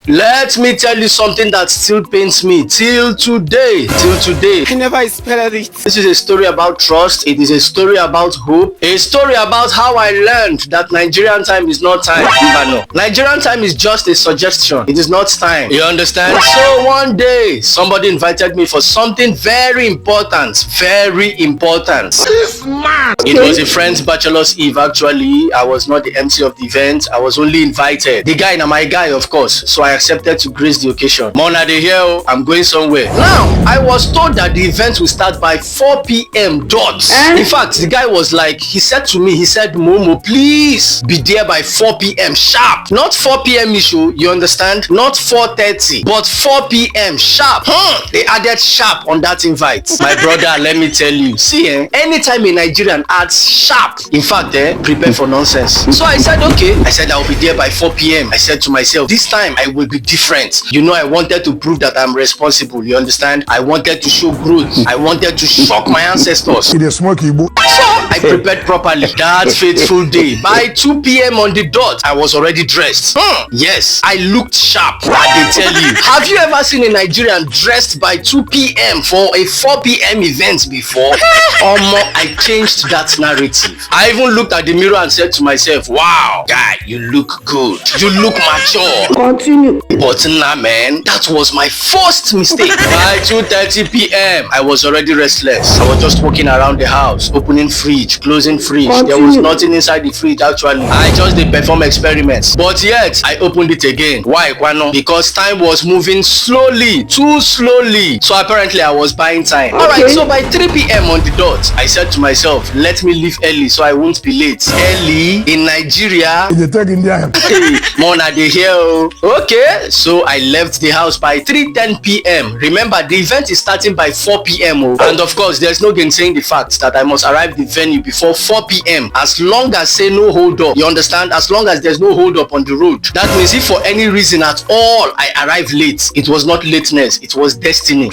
Let me tell you something that still pains me till today. I never expected it. This is a story about trust. It is a story about hope. A story about how I learned that Nigerian time is not time. Nigerian time is just a suggestion. It is not time. You understand? So one day, somebody invited me for something very important. Very important. This man. It was a friend's bachelor's eve actually. I was not the MC of the event. I was only invited. The guy, now my guy, of course. So I accepted to grace the occasion. Mona de here, I'm going somewhere. Now, I was told that the event will start by 4 p.m. dots. In fact, the guy was like, he said to me, he said, Momo, please be there by 4 p.m. sharp. Not 4 p.m. issue, you understand? Not 4:30, but 4 p.m. sharp. They added sharp on that invite. My brother, let me tell you, see, anytime a Nigerian adds sharp, in fact, prepare for nonsense. So I said, okay. I said, I'll be there by 4 p.m. I said to myself, this time I will be different. You know, I wanted to prove that I'm responsible, you understand? I wanted to show growth. I wanted to shock my ancestors. So I prepared properly. That fateful day, by 2 p.m. on the dot, I was already dressed. Yes, I looked sharp. I can tell you. Have you ever seen a Nigerian dressed by 2 p.m. for a 4 p.m. event before? I changed that narrative. I even looked at the mirror and said to myself, wow, guy, you look good. You look mature. Continue. But nah, man, that was my first mistake. By 2:30 p.m., I was already restless. I was just walking around the house, opening fridge, closing fridge. There was nothing inside the fridge actually. I just did perform experiments. But yet, I opened it again. Why, Kwano? Because time was moving slowly, too slowly. So apparently I was buying time. Alright, so by 3 p.m. on the dot, I said to myself, let me leave early so I won't be late. Early in Nigeria. Hey, Mona de here. Okay, so I left the house by 3:10 p.m. Remember, the event is starting by 4 p.m. And of course, there's no gainsaying the fact that I must arrive the venue before 4 p.m. As long as say no hold up. You understand? As long as there's no hold up on the road. That means if for any reason at all I arrived late, it was not lateness, it was destiny.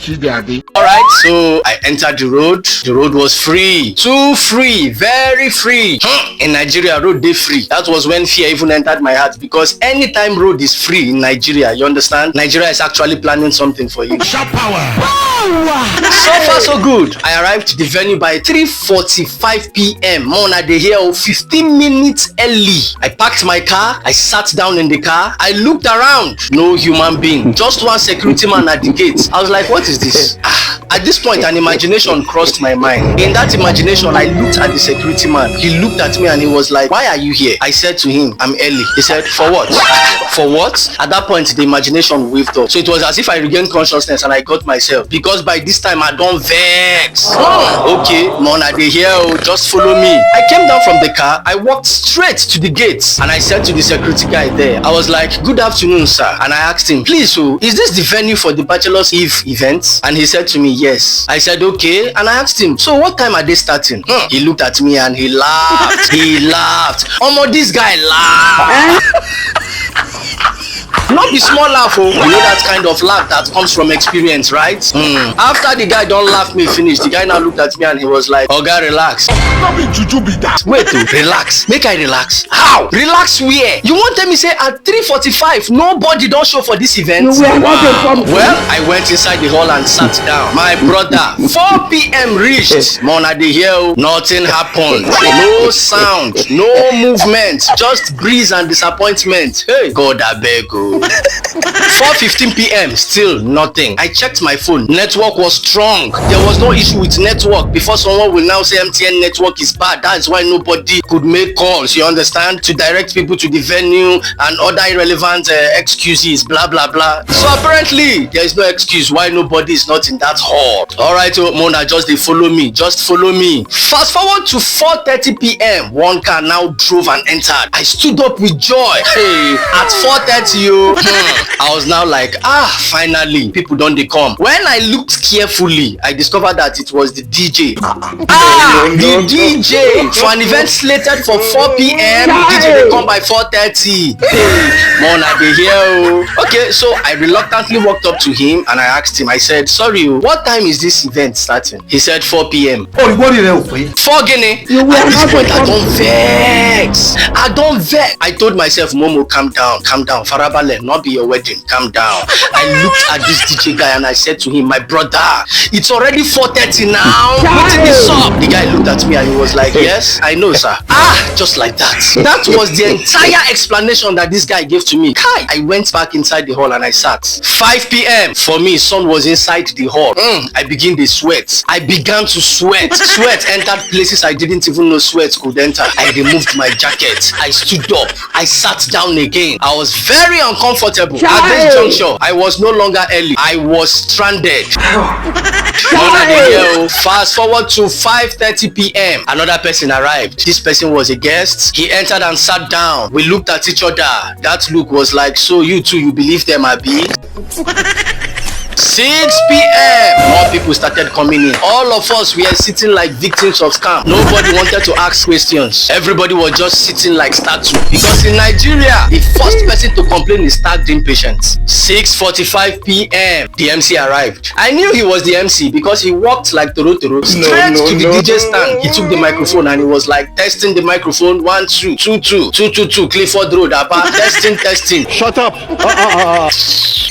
Alright, so I entered the road. The road was free. Too free. Very free. In Nigeria, road day free. That was when fear even entered my heart, because anytime road is free in Nigeria, you understand? Nigeria is actually planning something for you. Sharp power. So far so good. I arrived to the venue by 3:45 p.m. Mona de here, 15 minutes early. I parked my car. I sat down in the car. I looked around. No human being. Just one security man at the gate. I was like, what is this? At this point, an imagination crossed my mind. In that imagination, I looked at the security man. He looked at me and he was like, why are you here? I said to him, I'm early. He said, for what? For what? At that point, the imagination waved off. So it was as if I regained consciousness and I got myself. Because by this time, I don't vex. Okay, Mona, they here, just follow me. I came down from the car. I walked straight to the gates and I said to the security guy there, I was like, good afternoon, sir. And I asked him, please, is this the venue for the Bachelor's Eve event? And he said to me, yes. I said, okay. And I asked him, so what time are they starting? He looked at me and he laughed. He laughed. This guy laughed. Not the small laugh, you know that kind of laugh that comes from experience, right? After the guy don't laugh me finish, the guy now looked at me and he was like, oh God, relax. Wait, relax. Make I relax. How? Relax where? You want tell me say at 3:45 nobody don't show for this event? Wow. Well, I went inside the hall and sat down. My brother, 4 p.m. reached. Mona de here, nothing happened. No sound, no movement, just breeze and disappointment. Hey, God, I beg you. 4:15 p.m. still nothing. I checked my phone. Network was strong. There was no issue with network. Before someone will now say MTN network is bad, that's why nobody could make calls, you understand, to direct people to the venue and other irrelevant excuses, blah blah blah. So apparently there is no excuse why nobody is not in that hall. Alright, Mona, just they follow me. Just follow me. Fast forward to 4:30 p.m. One car now drove and entered. I stood up with joy. Hey, at 4:30 I was now like, finally, people don't they come. When I looked carefully, I discovered that it was the DJ. The DJ for an event slated for 4 p.m. The DJ they come by 4:30. Mona they here. Okay, so I reluctantly walked up to him and I asked him. I said, "Sorry, what time is this event starting?" He said 4 p.m. Oh, what did you 4 guinea? At this point, I don't vex. I told myself, Momo, calm down. Farabale, not be your wedding. Calm down. I looked at this DJ guy and I said to him, "My brother, it's already 4:30 now. What's this up?" The guy looked at me and he was like, "Yes, I know, sir." Just like that. That was the entire explanation that this guy gave to me. I went back inside the hall and I sat. 5 p.m. For me, sun was inside the hall. I began to sweat. I began to sweat. Sweat entered places I didn't even know sweat could enter. I removed my jacket. I stood up. I sat down again. I was very uncomfortable. At this juncture, I was no longer early. I was stranded. Fast forward to 5:30 p.m. Another person arrived. This person was a guest. He entered and sat down. We looked at each other. That look was like, "So you two, you believe them, Abi?" 6 p.m. More people started coming in. All of us were sitting like victims of scam. Nobody wanted to ask questions. Everybody was just sitting like statue. Because in Nigeria, the first person to complain is tagged impatient. 6:45 p.m. The MC arrived. I knew he was the MC because he walked like Toro straight to the DJ stand. He took the microphone and he was like testing the microphone. 1 2 2 2 2 2 2 Clifford Road. Testing. Shut up.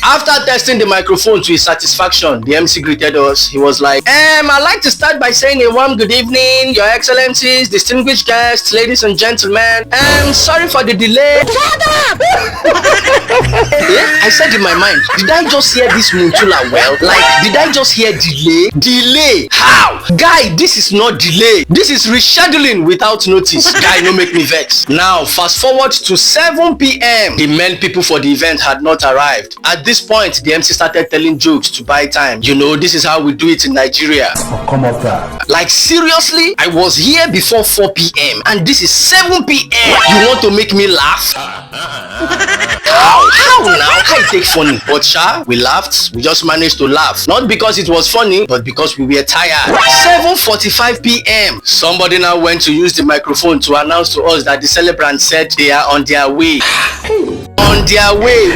After testing the microphone to his satisfaction, the MC greeted us. He was like, "I'd like to start by saying a warm good evening, Your Excellencies, distinguished guests, ladies and gentlemen. Sorry for the delay." Shut up! I said in my mind, did I just hear this Muntula well? Like, did I just hear delay? Delay? How? Guy, this is not delay. This is rescheduling without notice. Guy, no make me vex. Now, fast forward to 7 p.m. The main people for the event had not arrived. At this point, the MC started telling jokes to buy time. You know, this is how we do it in Nigeria. Come up that. Like, seriously? I was here before 4 p.m. and this is 7 p.m. You want to make me laugh? How now? How it take funny? But we laughed. We just managed to laugh. Not because it was funny, but because we were tired. 7:45 p.m. Somebody now went to use the microphone to announce to us that the celebrants said they are on their way. On their way,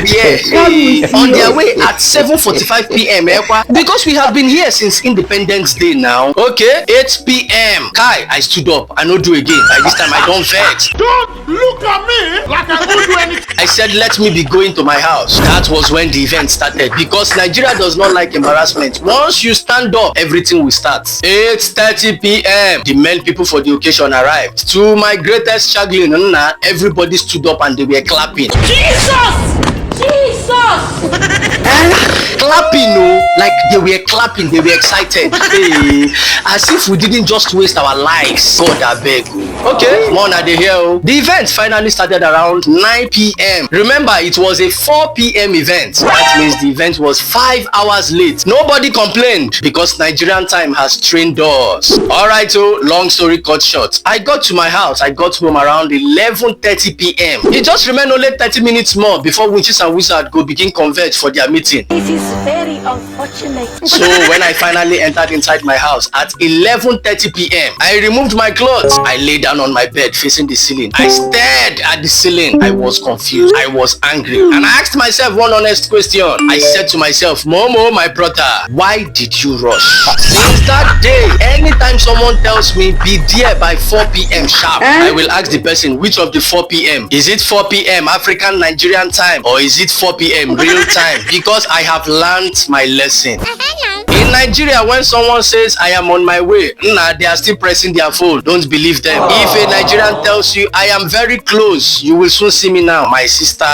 on their way at 7:45 p.m. Because we have been here since Independence Day now. Okay, 8 p.m. I stood up. I no do again. By this time, I don't vex. Don't look at me like I won't do anything. I said, "Let me be going to my house." That was when the event started. Because Nigeria does not like embarrassment. Once you stand up, everything will start. 8:30 p.m. The male people for the occasion arrived. To my greatest chagrin, everybody stood up and they were clapping. Clapping, like they were clapping, they were excited. As if we didn't just waste our lives. God, I beg. Okay, Mona they here. The event finally started around 9 p.m. Remember, it was a 4 p.m. event. That means the event was 5 hours late. Nobody complained because Nigerian time has trained us. Alright, so long story cut short. I got to my house. I got home around 11:30 p.m. It just remained only 30 minutes more before witches and wizards go begin converge for their meeting. This is very unfortunate. So when I finally entered inside my house at 11:30 p.m., I removed my clothes. I lay down on my bed facing the ceiling. I stared at the ceiling. I was confused. I was angry. And I asked myself one honest question. I said to myself, "Momo, my brother, why did you rush?" Since that day, anytime someone tells me be there by 4 p.m. sharp, I will ask the person which of the 4 p.m. Is it 4 p.m. African Nigerian time or is it 4 p.m. real time? Because I have learned my lesson. In Nigeria, when someone says I am on my way, they are still pressing their phone. Don't believe them. If a Nigerian tells you I am very close, you will soon see me now, my sister.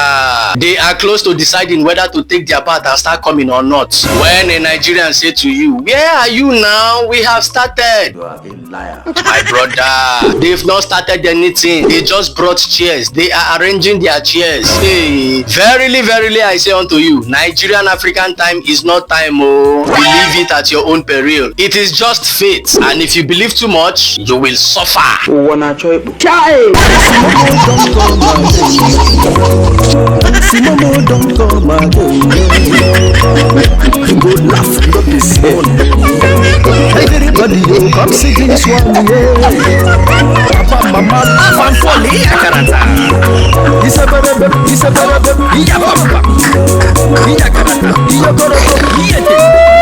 They are close to deciding whether to take their bath and start coming or not. When a Nigerian say to you, "Where are you now? We have started." You are a liar. My brother, they've not started anything. They just brought chairs. They are arranging their chairs. Hey, verily, I say unto you, Nigerian African time is not time. Oh, believe it it at your own peril. It is just fate, and if you believe too much, you will suffer. Momoh don't come again. Go laugh, not this one. Everybody, you come see this one, yeah. Papa, mama, laugh and fall here, Karata. It's a better, yeah, Papa. Yeah, Karata, yeah,